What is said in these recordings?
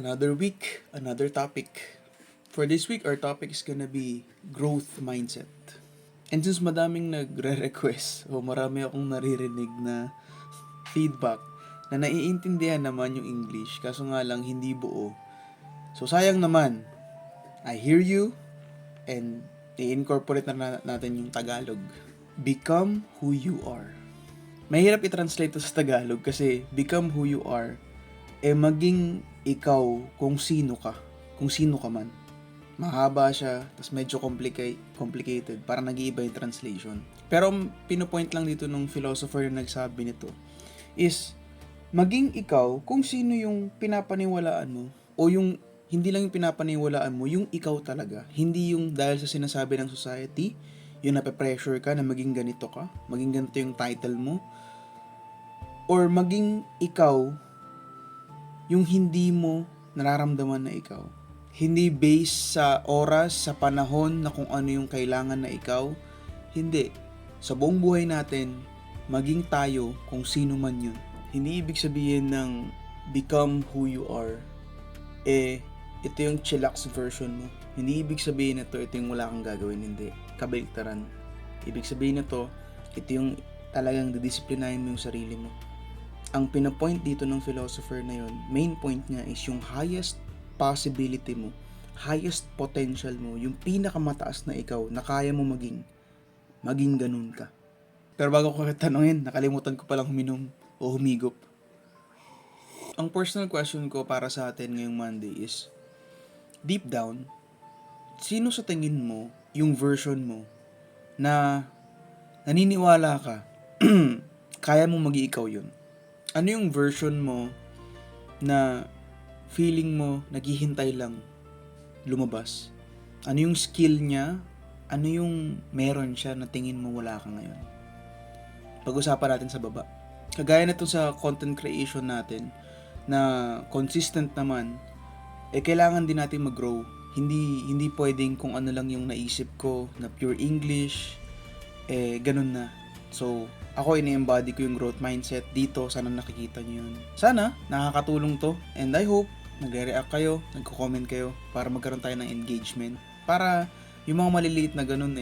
Another week, another topic. For this week, our topic is gonna be growth mindset. And since madaming nagre-request o marami akong naririnig na feedback na naiintindihan naman yung English, kaso nga lang hindi buo. So sayang naman, I hear you and i-incorporate na natin yung Tagalog. Become who you are. Mahirap i-translate to sa Tagalog kasi become who you are maging ikaw kung sino ka man. Mahaba siya, tas medyo complicated, parang nag-iiba yung translation. Pero pinopoint lang dito nung philosopher na nagsabi nito is maging ikaw kung sino yung pinapaniwalaan mo o yung hindi lang yung pinapaniwalaan mo, yung ikaw talaga. Hindi yung dahil sa sinasabi ng society, yung nape-pressure ka na maging ganito ka, maging ganito yung title mo, or maging ikaw yung hindi mo nararamdaman na ikaw. Hindi based sa oras, sa panahon na kung ano yung kailangan na ikaw. Hindi. Sa buong buhay natin, maging tayo kung sino man yun. Hindi ibig sabihin ng become who you are, ito yung chillax version mo. Hindi ibig sabihin na ito yung wala kang gagawin. Hindi. Kabaliktaran. Ibig sabihin na ito yung talagang didisiplinahin mo yung sarili mo. Ang pinapoint dito ng philosopher na yun, main point niya is yung highest possibility mo, highest potential mo, yung pinakamataas na ikaw na kaya mo maging ganun ka. Pero bago ko tanungin, nakalimutan ko palang huminom o humigop. Ang personal question ko para sa atin ngayong Monday is, deep down, sino sa tingin mo yung version mo na naniniwala ka kaya mo maging ikaw yun? Ano yung version mo na feeling mo naghihintay lang lumabas? Ano yung skill niya? Ano yung meron siya na tingin mo wala ka ngayon? Pag-usapan natin sa baba. Kagaya na ito sa content creation natin na consistent naman, kailangan din natin mag-grow. Hindi pwedeng kung ano lang yung naisip ko na pure English, ganun na. So, ako ini-embody ko yung growth mindset dito. Sana nakikita nyo yun. Sana nakakatulong to. And I hope nagre-react kayo, nagko-comment kayo para magkaroon tayo ng engagement. Para yung mga maliliit na ganun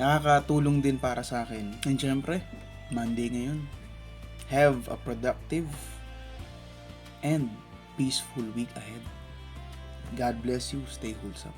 nakakatulong din para sa akin. And syempre, Monday ngayon. Have a productive and peaceful week ahead. God bless you. Stay wholesome.